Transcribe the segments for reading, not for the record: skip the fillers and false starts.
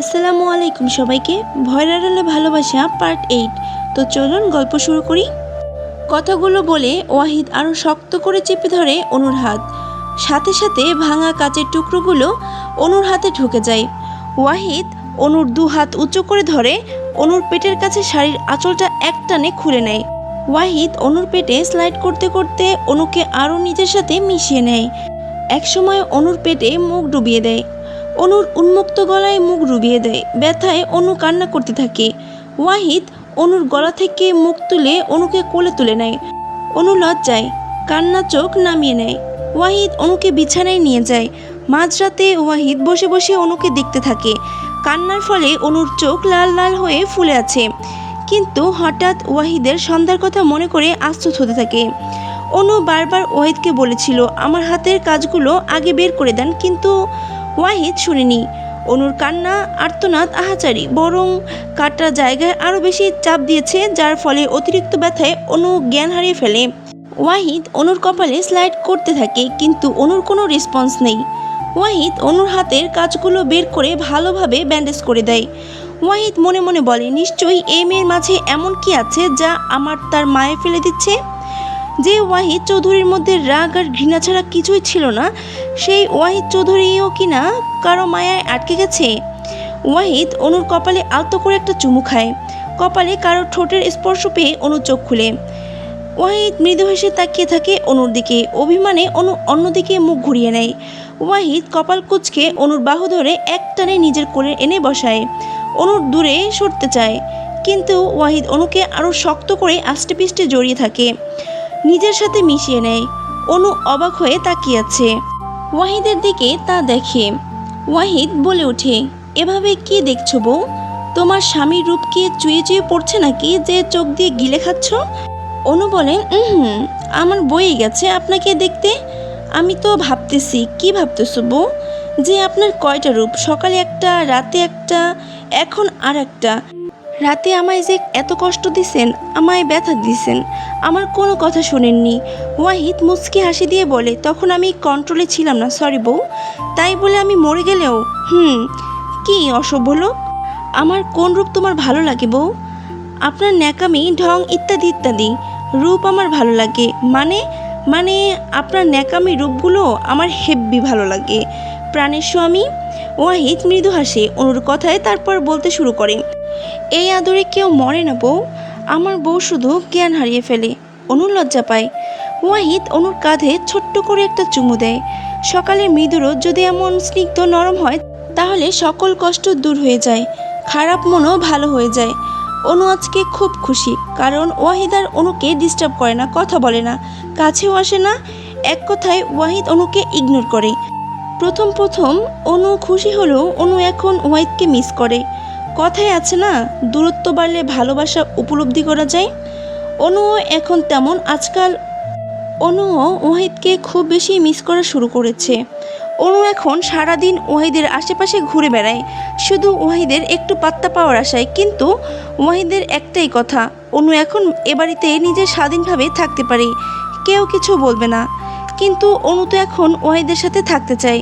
আসসালামু আলাইকুম সবাইকে। ভয়ের আড়ালে ভালোবাসা পার্ট 8। তো চলুন গল্প শুরু করি। কথাগুলো বলে ওয়াহিদ আরও শক্ত করে চেপে ধরে অনুর হাত। সাথে সাথে ভাঙা কাচের টুকরোগুলো অনুর হাতে ঢুকে যায়। ওয়াহিদ অনুর দু হাত উঁচু করে ধরে অনুর পেটের কাছে শাড়ির আঁচলটা একটানে খুলে নেয়। ওয়াহিদ অনুর পেটে স্লাইড করতে করতে অনুকে আরও নিজের সাথে মিশিয়ে নেয়। একসময় অনুর পেটে মুখ ডুবিয়ে দেয়। অনুর উন্মুক্ত গলায় মুখ ডুবিয়ে দেয়। ব্যথায় অনু কান্না করতে থাকে। ওয়াহিদ অনুর গলা থেকে মুখ তুলে অনুকে কোলে তুলে নেয়। অনু লজ্জায় কান্না চোখ নামিয়ে নেয়। ওয়াহিদ অনুকে বিছানায় নিয়ে যায়। মাঝরাতে ওয়াহিদ বসে বসে অনুকে দেখতে থাকে। কান্নার ফলে অনুর চোখ লাল লাল হয়ে ফুলে আছে। কিন্তু হঠাৎ ওয়াহিদের সন্ধ্যার কথা মনে করে আশ্চর্য হতে থাকে। অনু বারবার ওয়াহিদকে বলেছিল আমার হাতের কাজগুলো আগে বের করে দেন, কিন্তু ওয়াহিদ শুনেনি। অনুর কান্না আর্তনাদ আহাচারি, বরং কাটা জায়গায় আরও বেশি চাপ দিয়েছে, যার ফলে অতিরিক্ত ব্যথায় অনু জ্ঞান হারিয়ে ফেলে। ওয়াহিদ অনুর কপালে স্লাইড করতে থাকে, কিন্তু অনুর কোনো রেসপন্স নেই। ওয়াহিদ অনুর হাতের কাজগুলো বের করে ভালোভাবে ব্যান্ডেজ করে দেয়। ওয়াহিদ মনে মনে বলে, নিশ্চয়ই এই মেয়ের মাঝে এমন কি আছে যা আমার তার মায়ে ফেলে দিচ্ছে। যে ওয়াহিদ চৌধুরীর মধ্যে রাগ আর ঘৃণা ছাড়া কিছুই ছিল না, সেই ওয়াহিদ চৌধুরীও কিনা কারো মায়ায় আটকে গেছে। ওয়াহিদ অনুর কপালে আলতো করে একটা চুমু খায়। কপালে কারো ঠোঁটের স্পর্শ পেয়ে অনু চোখ খুলে। ওয়াহিদ মৃদু হেসে তাকিয়ে থাকে অনুর দিকে। অভিমানে অনু অন্যদিকে মুখ ঘুরিয়ে নেয়। ওয়াহিদ কপাল কুঁচকে অনুর বাহু ধরে একটানে নিজের কোলে এনে বসায়। অনুর দূরে সরতে চায়, কিন্তু ওয়াহিদ অনুকে আরও শক্ত করে আষ্টে পিষ্টে জড়িয়ে থাকে, নিজের সাথে মিশিয়ে নেয়। অনু অবাক হয়ে তাকিয়ে আছে। ওয়াহিদের দিকে তা দেখে। ওয়াহিদ বলে ওঠে, এভাবে কি দেখছো বউ? তোমার স্বামীর রূপ কি চুয়ে চুয়ে পড়ছে নাকি যে চোখ দিয়ে গিলে খাচ্ছ? অনু বলে, আমার বই গেছে আপনাকে দেখতে। আমি তো ভাবতেছি। কি ভাবতেছো বউ? যে আপনার কয়টা রূপ, সকালে একটা, রাতে একটা, এখন আর একটা। রাতে আমায় যে এত কষ্ট দিছেন, আমায় ব্যথা দিছেন, আমার কোনো কথা শোনেননি। ওয়াহিদ মুচকি হাসি দিয়ে বলে, তখন আমি কন্ট্রোলে ছিলাম না, সরি বউ। তাই বলে আমি মরে গেলেও কি অসভ্য লোক। আমার কোন রূপ তোমার ভালো লাগে বউ? আপনার ন্যাকামি, ঢং ইত্যাদি ইত্যাদি রূপ আমার ভালো লাগে। মানে মানে আপনার ন্যাকামি রূপগুলো আমার হেব্বি ভালো লাগে প্রাণের স্বামী। ওয়াহিদ মৃদু হাসে অনুর কথায়, তারপর বলতে শুরু করে, এই আদরে কেউ মরে না বউ, আমার বউ শুধু জ্ঞান হারিয়ে ফেলে। অনু লজ্জা পায়। ওয়াহিদ অনুর কাঁধে ছোট্ট করে একটা চুমু দেয়। সকালের মৃদু রোদ যদি এমন স্নিগ্ধ নরম হয়, তাহলে সকল কষ্ট দূর হয়ে যায়, খারাপ মনও ভালো হয়ে যায়। অনু আজকে খুব খুশি, কারণ ওয়াহিদ আর অনুকে ডিস্টার্ব করে না, কথা বলে না, কাছেও আসে না। এক কথায় ওয়াহিদ অনুকে ইগনোর করে। প্রথম প্রথম অনু খুশি হলেও অনু এখন ওয়াহিদকে মিস করে। কথায় আছে না, দূরত্ব বাড়লে ভালোবাসা উপলব্ধি করা যায়। অনুও এখন তেমন। আজকাল অনুও ওয়াহিদকে খুব বেশি মিস করা শুরু করেছে। অনু এখন সারাদিন ওয়াহিদের আশেপাশে ঘুরে বেড়ায়, শুধু ওয়াহিদের একটু পাত্তা পাওয়ার আশায়। কিন্তু ওয়াহিদের একটাই কথা, অনু এখন এ বাড়িতে নিজের স্বাধীনভাবে থাকতে পারে, কেউ কিছু বলবে না। কিন্তু অনু তো এখন ওয়াহিদের সাথে থাকতে চায়,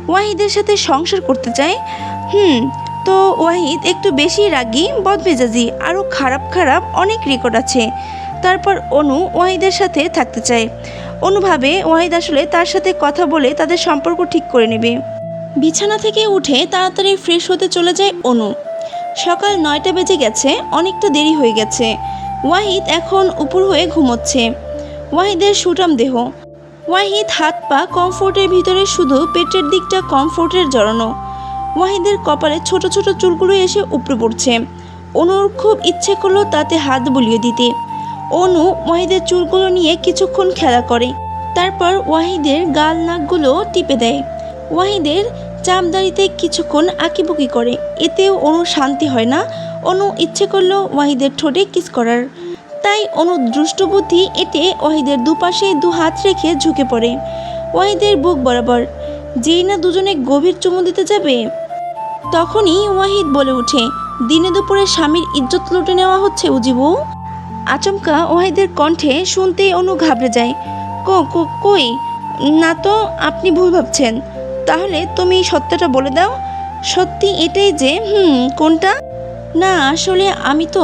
ওয়াহিদের সাথে সংসার করতে চায়। তো ওয়াহিদ একটু বেশি রাগী, বদমেজাজি, আরও খারাপ খারাপ অনেক রেকর্ড আছে। তারপর অনু ওয়াহিদের সাথে থাকতে চায়। অনু ভাবে ওয়াহিদ আসলে তার সাথে কথা বলে তাদের সম্পর্ক ঠিক করে নেবে। বিছানা থেকে উঠে তাড়াতাড়ি ফ্রেশ হতে চলে যায় অনু। সকাল 9টা বেজে গেছে, অনেকটা দেরি হয়ে গেছে। ওয়াহিদ এখন উপর হয়ে ঘুমোচ্ছে। ওয়াহিদের সুঠাম দেহ। ওয়াহিদ হাত পা কমফোর্টের ভিতরে, শুধু পেটের দিকটা কমফোর্টের জড়ানো। ওয়াহিদের কপালে ছোট ছোট চুলগুলো এসে উপড়ে পড়ছে। অনুর খুব ইচ্ছে করলো তাতে হাত বুলিয়ে দিতে। অনু ওয়াহিদের চুলগুলো নিয়ে কিছুক্ষণ খেলা করে, তারপর ওয়াহিদের গাল নাকগুলো টিপে দেয়। ওয়াহিদের চামদাড়িতে কিছুক্ষণ আঁকিবুকি করে, এতেও অনুর শান্তি হয় না। অনু ইচ্ছে করলো ওয়াহিদের ঠোঁটে কিস করার, তাই অনু দুষ্টবুদ্ধি এঁটে ওয়াহিদের দুপাশে দু হাত রেখে ঝুঁকে পড়ে ওয়াহিদের বুক বরাবর। যেই না দুজনে গভীর চুমু দিতে যাবে, তখনই ওয়াহিদ বলে ওঠে, দিনে দুপুরে স্বামীর ইজ্জত লুটে নেওয়া হচ্ছে উজি বউ। আচমকা ওয়াহিদের কণ্ঠে শুনতেই অনু ঘাবড়ে যায়। কই না তো, আপনি ভুল ভাবছেন। তাহলে তুমি সত্যটা বলে দাও, সত্যি এটাই যে কোনটা? না আসলে আমি তো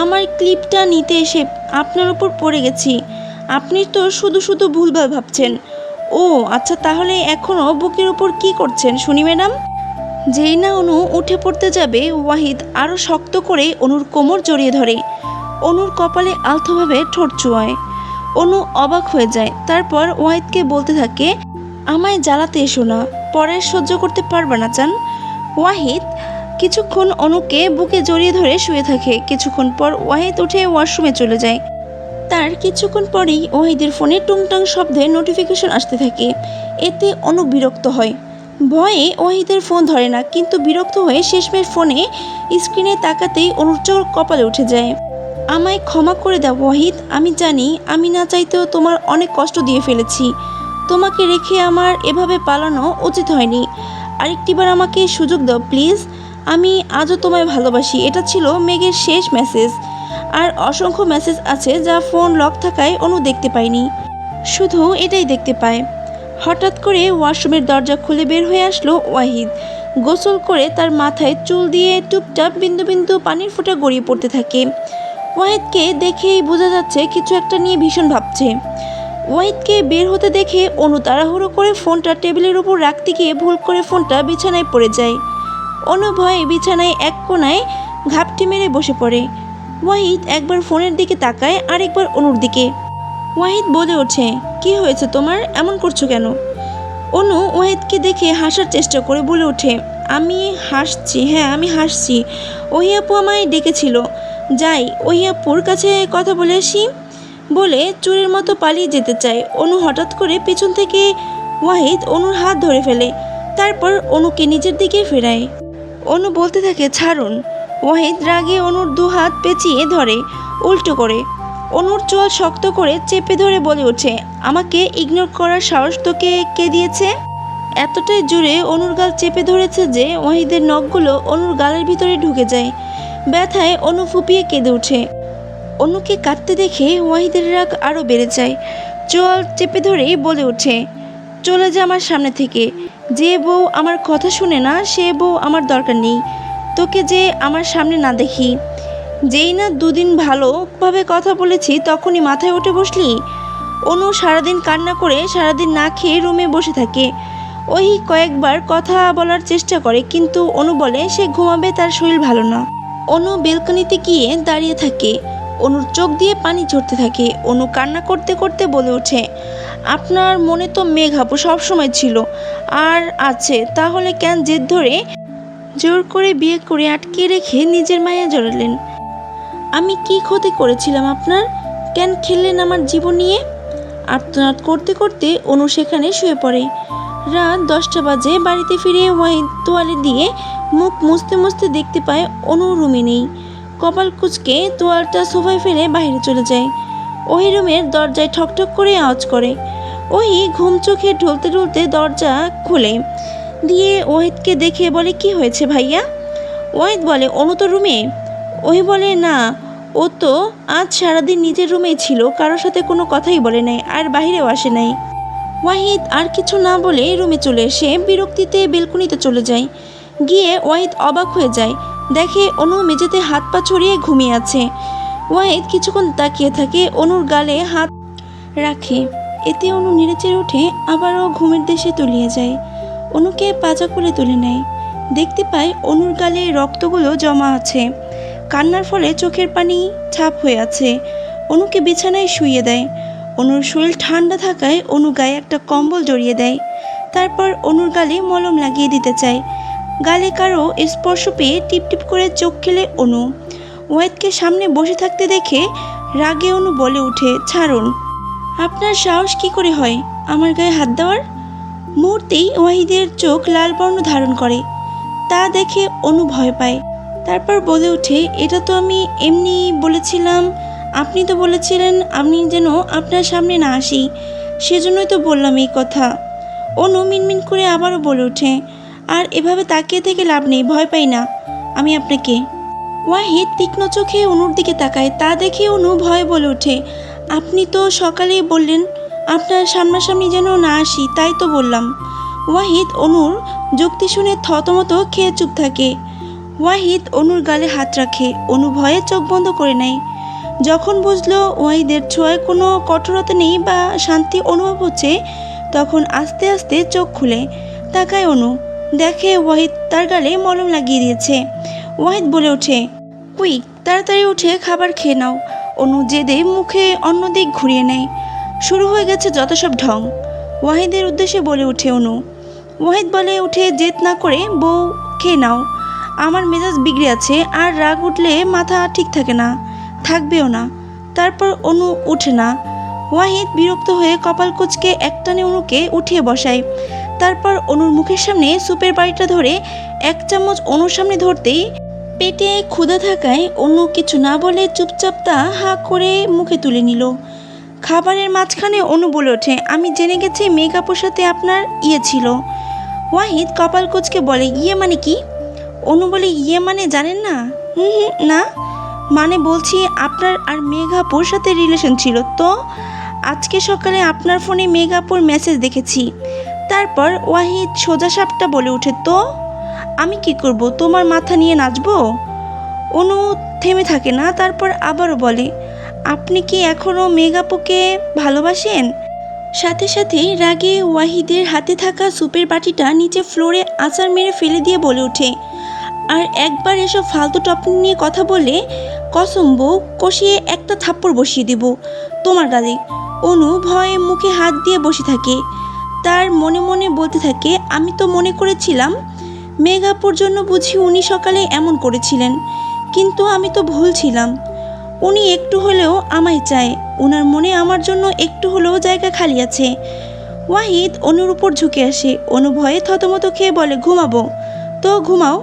আমার ক্লিপটা নিতে এসে আপনার উপর পড়ে গেছি। আপনি তো শুধু শুধু ভুলভাল ভাবছেন। ও আচ্ছা, তাহলে এখনও বুকের উপর কি করছেন শুনি ম্যাডাম? যেই না অনু উঠে পড়তে যাবে, ওয়াহিদ আরও শক্ত করে অনুর কোমর জড়িয়ে ধরে। অনুর কপালে আলতোভাবে ঠোঁট চুয়ায়। অনু অবাক হয়ে যায়। তারপর ওয়াহিদকে বলতে থাকে, আমায় জ্বালাতে এসো না, পরে সহ্য করতে পারবে না চান। ওয়াহিদ কিছুক্ষণ অনুকে বুকে জড়িয়ে ধরে শুয়ে থাকে। কিছুক্ষণ পর ওয়াহিদ উঠে ওয়াশরুমে চলে যায়। তার কিছুক্ষণ পরেই ওয়াহিদের ফোনে টুংটাং শব্দে নোটিফিকেশন আসতে থাকে। এতে অনু বিরক্ত হয়। ভয়ে ওয়াহিদের ফোন ধরে না, কিন্তু বিরক্ত হয়ে শেষমেশ ফোনে স্ক্রিনে তাকাতেই অনুর চোখ কপালে উঠে যায়। আমায় ক্ষমা করে দাও ওয়াহিদ, আমি জানি আমি না চাইতেও তোমার অনেক কষ্ট দিয়ে ফেলেছি। তোমাকে রেখে আমার এভাবে পালানো উচিত হয়নি। আরেকটিবার আমাকে সুযোগ দাও প্লিজ। আমি আজও তোমায় ভালোবাসি। এটা ছিল মেঘের শেষ মেসেজ। আর অসংখ্য মেসেজ আছে যা ফোন লক থাকায় অনু দেখতে পায়নি, শুধু এটাই দেখতে পায়। হঠাৎ করে ওয়াশরুমের দরজা খুলে বের হয়ে আসলো ওয়াহিদ। গোসল করে তার মাথায় চুল দিয়ে টুপটাপ বিন্দু বিন্দু পানির ফোঁটা গড়িয়ে পড়তে থাকে। ওয়াহিদকে দেখেই বোঝা যাচ্ছে কিছু একটা নিয়ে ভীষণ ভাবছে। ওয়াহিদকে বের হতে দেখে অনু তাড়াহুড়ো করে ফোনটা টেবিলের উপর রাখতে গিয়ে ভুল করে ফোনটা বিছানায় পড়ে যায়। অনু ভয়ে বিছানায় এক কোণায় ঘাপটি মেরে বসে পড়ে। ওয়াহিদ একবার ফোনের দিকে তাকায়, আরেকবার অনুর দিকে। ওয়াহিদ বলে ওঠে, কি হয়েছে তোমার, এমন করছো কেন? অনু ওয়াহিদকে দেখে হাসার চেষ্টা করে বলে ওঠে, আমি হাসছি, হ্যাঁ আমি হাসছি। ওহি আপু আমায় ডেকেছিল, যাই ওহি আপুর কাছে কথা বলে আসি বলে চোরের মতো পালিয়ে যেতে চায়। অনু হঠাৎ করে পেছন থেকে ওয়াহিদ অনুর হাত ধরে ফেলে, তারপর অনুকে নিজের দিকে ফেরায়। অনু বলতে থাকে, ছাড়ুন। ওয়াহিদ রাগে অনুর দু হাত পেঁচিয়ে ধরে, উল্টো করে। অনুর চোয়াল শক্ত করে চেপে ধরে বলে ওঠে, আমাকে ইগনোর করার সাহস তোকে কে দিয়েছে? এতটাই জোরে অনুর গাল চেপে ধরেছে যে ওয়াহিদের নখগুলো অনুর গালের ভিতরে ঢুকে যায়। ব্যথায় অনু ফুপিয়ে কেঁদে ওঠে। অনুকে কাঁদতে দেখে ওয়াহিদের রাগ আরও বেড়ে যায়। চোয়াল চেপে ধরেই বলে ওঠে, চলে যা আমার সামনে থেকে। যে বউ আমার কথা শুনে না সে বউ আমার দরকার নেই। তোকে যে আমার সামনে না দেখি। যেই না দুদিন ভালোভাবে কথা বলেছি তখনই মাথায় উঠে বসলি। অনু সারাদিন কান্না করে সারাদিন না খেয়ে রুমে বসে থাকে। ওই কয়েকবার কথা বলার চেষ্টা করে, কিন্তু অনু বলে সে ঘুমাবে, তার শরীর ভালো না। অনু বেলকনিতে গিয়ে দাঁড়িয়ে থাকে। অনুর চোখ দিয়ে পানি ঝরতে থাকে। অনু কান্না করতে করতে বলে ওঠে, আপনার মনে তো মেঘ আপু সবসময় ছিল আর আছে, তাহলে কেন জেদ ধরে জোর করে বিয়ে করে আটকে রেখে নিজের মায়া জড়ালেন? আমি কি ক্ষতি করেছিলাম আপনার? কেন খেললেন আমার জীবন নিয়ে? আর্তনাদ করতে করতে অনু সেখানে শুয়ে পড়ে। রাত 10টা বাজে। বাড়িতে ফিরে ওয়াহিদ তোয়ালে দিয়ে মুখ মুছতে মুছতে দেখতে পায় অনু রুমে নেই। কপাল কুঁচকে তোয়ালটা সোফায় ফেলে বাইরে চলে যায়। ওহি রুমের দরজায় ঠকঠক করে আওয়াজ করে। ওহি ঘুম চোখে ঢলতে ঢলতে দরজা খুলে দিয়ে ওহিদকে দেখে বলে, কি হয়েছে ভাইয়া? ওয়াহিদ বলে, অনু তো রুমে। ওহি বলে, না, ও তো আজ সারাদিন নিজের রুমেই ছিল, কারোর সাথে কোনো কথাই বলে নাই, আর বাহিরেও আসে নাই। ওয়াহিদ আর কিছু না বলে রুমে চলে এসে বিরক্তিতে বেলকনিতে চলে যায়। গিয়ে ওয়াহিদ অবাক হয়ে যায়, দেখে অনু মেঝেতে হাত পা ছড়িয়ে ঘুমিয়ে আছে। ওয়াহিদ কিছুক্ষণ তাকিয়ে থাকে, অনুর গালে হাত রাখে। এতে অনু নেড়েচেড়ে উঠে আবারও ঘুমের দেশে তলিয়ে যায়। অনুকে পাজা করে তুলে নেয়। দেখতে পায় অনুর গালে রক্তগুলো জমা আছে। কান্নার ফলে চোখের পানি ছাপ হয়ে আছে। অনুকে বিছানায় শুইয়ে দেয়। অনুর শরীর ঠান্ডা থাকায় অনু গায়ে একটা কম্বল জড়িয়ে দেয়। তারপর অনুর গালে মলম লাগিয়ে দিতে চায়। গালে কারো স্পর্শ পেয়ে টিপটিপ করে চোখ খেলে অনু। ওয়াহিদকে সামনে বসে থাকতে দেখে রাগে অনু বলে ওঠে, ছাড়ুন। আপনার সাহস কি করে হয় আমার গায়ে হাত দেওয়ার? মুহূর্তেই ওয়াহিদের চোখ লাল বর্ণ ধারণ করে। তা দেখে অনু ভয় পায়। তারপর বলে ওঠে, এটা তো আমি এমনি বলেছিলাম। আপনি তো বলেছিলেন আমি যেন আপনার সামনে না আসি, সেজন্যই তো বললাম এই কথা। অনু মিনমিন করে আবারও বলে ওঠে, আর এভাবে তাকিয়ে থেকে লাভ নেই, ভয় পাই না আমি আপনাকে। ওয়াহিদ তীক্ষ্ণ চোখে অনুর দিকে তাকায়। তা দেখে অনু ভয়ে বলে ওঠে, আপনি তো সকালেই বললেন আপনার সামনাসামনি যেন না আসি, তাই তো বললাম। ওয়াহিদ অনুর যুক্তি শুনে থতমত খেয়ে চুপ থাকে। ওয়াহিদ অনুর গালে হাত রাখে। অনু ভয়ে চোখ বন্ধ করে নেয়। যখন বুঝলো ওয়াহিদের ছোঁয়ায় কোনো কঠোরতা নেই বা শান্তি অনুভব হচ্ছে, তখন আস্তে আস্তে চোখ খুলে তাকায় অনু। দেখে ওয়াহিদ তার গালে মলম লাগিয়ে দিয়েছে। ওয়াহিদ বলে ওঠে, কুইক, তাড়াতাড়ি উঠে খাবার খেয়ে নাও। অনু জেদে মুখে অন্যদিক ঘুরিয়ে নেয়। শুরু হয়ে গেছে যত সব ঢং। ওয়াহিদের উদ্দেশ্যে বলে ওঠে অনু। ওয়াহিদ বলে উঠে, জেদ না করে বউ, খেয়ে নাও। আমার মেজাজ বিগড়ে আছে, আর রাগ উঠলে মাথা ঠিক থাকে না, থাকবেও না। তারপর অনু উঠে না। ওয়াহিদ বিরক্ত হয়ে কপাল কুঁচকে একটানে অনুকে উঠিয়ে বসায়। তারপর অনুর মুখের সামনে সুপের বাড়িটা ধরে এক চামচ অনুর সামনে ধরতেই পেটে ক্ষুধা থাকায় অনু কিছু না বলে চুপচাপ তা হা করে মুখে তুলে নিল। খাবারের মাঝখানে অনু বলে ওঠে, আমি জেনে গেছি মেঘ আপুর সাথে আপনার ইয়ে ছিল। ওয়াহিদ কপাল কুঁচকে বলে, ইয়ে মানে কি? অনু বলে, ইয়ে মানে জানেন না? না, মানে বলছি আপনার আর মেঘ আপুর সাথে রিলেশন ছিল তো। আজকে সকালে আপনার ফোনে মেঘ আপুর মেসেজ দেখেছি। তারপর ওয়াহিদ সোজা সাপটা বলে ওঠে, তো আমি কি করব, তোমার মাথা নিয়ে নাচবো? অনু থেমে থাকে না, তারপর আবারও বলে, আপনি কি এখনও মেঘ আপুকে ভালোবাসেন? সাথে সাথেই রাগে ওয়াহিদের হাতে থাকা সুপের বাটিটা নিচে ফ্লোরে আছাড় মেরে ফেলে দিয়ে বলে ওঠে, আর একবার এসব ফালতু টপিক নিয়ে কথা বললে কসম বউ কষিয়ে একটা থাপ্পড় বসিয়ে দেব তোমার গালে। অনু ভয়ে মুখে হাত দিয়ে বসে থাকে। তার মনে মনে বলতে থাকে, আমি তো মনে করেছিলাম মেঘাপুর জন্য বুঝি উনি সকালে এমন করেছিলেন, কিন্তু আমি তো ভুল ছিলাম। উনি একটু হলেও আমায় চায়, ওনার মনে আমার জন্য একটু হলেও জায়গা খালি আছে। ওয়াহিদ অনুর উপর ঝুঁকে আসে। অনু ভয়ে থতমত খেয়ে বলে, ঘুমাবো তো ঘুমাও,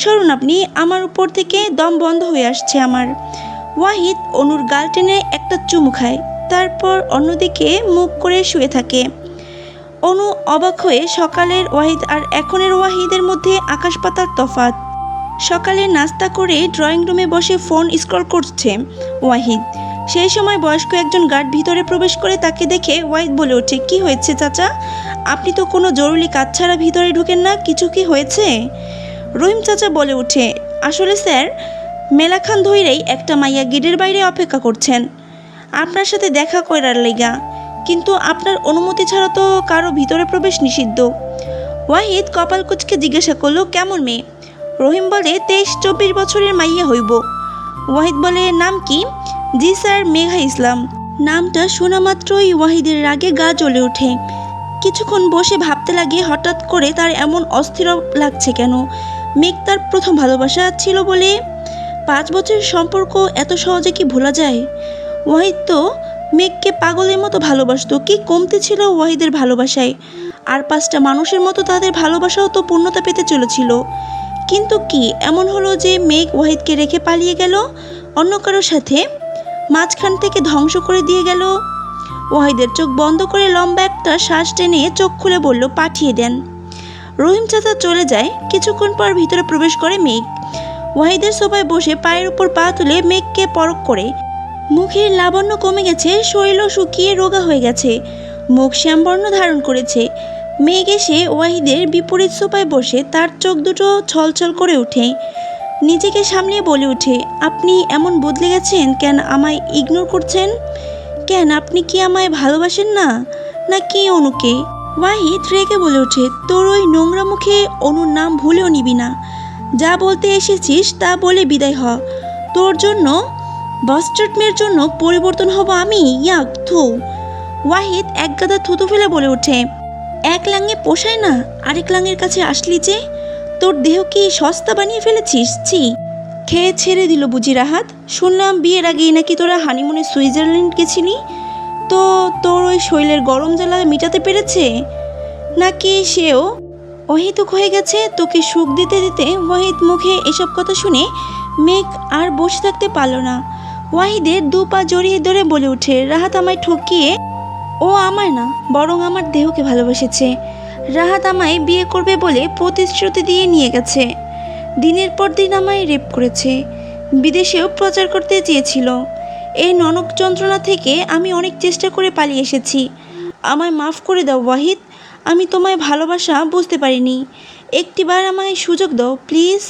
সরুন আপনি, আমার উপর থেকে দম বন্ধ হয়ে আসছে আমার। ওয়াহিদ অনুর গাল টেনে একটা চুমু খায়, তারপর অন্যদিকে মুখ করে শুয়ে থাকে। অনু অবাক হয়ে সকালের ওয়াহিদ আর এখনের ওয়াহিদের মধ্যে আকাশ পাতাল তফাৎ। সকালে নাস্তা করে ড্রয়িং রুমে বসে ফোন স্ক্রল করছে ওয়াহিদ। সেই সময় বয়স্ক একজন গার্ড ভিতরে প্রবেশ করে তাকে দেখে ওয়াহিদ বলে ওঠে, কি হয়েছে চাচা? আপনি তো কোনো জরুরি কাজ ছাড়া ভিতরে ঢুকেন না, কিছু কি হয়েছে? রহিম চাচা বলে ওঠে, আসলে স্যার, মেলাখান ধইরেই একটা মাইয়া গেটের বাইরে অপেক্ষা করছেন আপনার সাথে দেখা করার লাইগা, কিন্তু আপনার অনুমতি ছাড়া তো কারো ভিতরে প্রবেশ নিষিদ্ধ। ওয়াহিদ কপাল কুঁচকে জিজ্ঞাসা করলো, কেমন মেয়ে? রহিম বলে, 23-24 বছরের মাইয়া হইব। ওয়াহিদ বলে, নাম কি? জি স্যার, মেঘা ইসলাম। নামটা শোনা মাত্রই ওয়াহিদের রাগে গা জ্বলে ওঠে। কিছুক্ষণ বসে ভাবতে লাগে হঠাৎ করে তার এমন অস্থির লাগছে কেন। মেঘ তার প্রথম ভালোবাসা ছিল বলে 5 বছরের সম্পর্ক এত সহজে কি ভোলা যায়? ওয়াহিদ তো মেঘকে পাগলের মতো ভালোবাসতো, কি কমতি ছিল ওয়াহিদের ভালোবাসায়? আর 5টা মানুষের মতো তাদের ভালোবাসাও তো পূর্ণতা পেতে চলেছিল। কিন্তু কি এমন হলো যে মেঘ ওয়াহিদকে রেখে পালিয়ে গেল অন্য কারোর সাথে, মাঝখান থেকে ধ্বংস করে দিয়ে গেল? ওয়াহিদের চোখ বন্ধ করে লম্বা একটা শ্বাস টেনে চোখ খুলে বলল, পাঠিয়ে দেন। রহিম চাচা চলে যায়। কিছুক্ষণ পর ভিতরে প্রবেশ করে মেঘ। ওয়াহিদের সোফায় বসে পায়ের উপর পা তুলে মেঘকে পরখ করে। মুখের লাবণ্য কমে গেছে, শরীরও শুকিয়ে রোগা হয়ে গেছে, মুখ শ্যামবর্ণ ধারণ করেছে। মেঘ এসে ওয়াহিদের বিপরীত সোফায় বসে তার চোখ দুটো ছলছল করে ওঠে। নিজেকে সামলিয়ে বলে ওঠে, আপনি এমন বদলে গেছেন কেন? আমায় ইগনোর করছেন কেন? আপনি কি আমায় ভালোবাসেন না, নাকি অনুকে? ওয়াহিদ রেগে বলে ওঠে, তোর ওই নোংরা মুখে অনুর নাম ভুলেও নিবি না। যা বলতে এসেছিস তা বলে বিদায় হ। তোর জন্য, বাস্টার্ড মেয়ের জন্য পরিবর্তন হব আমি? ইয়াক, থু। ওয়াহিদ এক গাদা থুতু ফেলে বলে ওঠে, এক লাঙে পোষায় না, আরেক লাঙের কাছে আসলি যে? তোর দেহ কি সস্তা বানিয়ে ফেলেছিস? ছি। খেয়ে ছেড়ে দিল বুঝি রাহাত? শুনলাম বিয়ের আগেই নাকি তোরা হানিমুনে সুইজারল্যান্ড গেছিলি, তো তোর ওই শরীরের গরম জ্বালা মিটাতে পেরেছে নাকি সেও অহেতুক হয়ে গেছে? তোকে সুখ দিতে দিতে ওয়াহিদ মুখে এসব কথা শুনে মেঘ আর বসে থাকতে পারল না। ওয়াহিদের 2 পা জড়িয়ে ধরে বলে ওঠে, রাহাত আমায় ঠকিয়ে, ও আমায় না বরং আমার দেহকে ভালোবেসেছে। রাহাত আমায় বিয়ে করবে বলে প্রতিশ্রুতি দিয়ে নিয়ে গেছে, দিনের পর দিন আমায় রেপ করেছে, বিদেশেও প্রচার করতে চেয়েছিল। এই নরক যন্ত্রণা থেকে আমি অনেক চেষ্টা করে পালিয়ে এসেছি। আমায় মাফ করে দাও ওয়াহিদ, আমি তোমায় ভালোবাসা বুঝতে পারিনি। একটিবার আমায় সুযোগ দাও প্লিজ।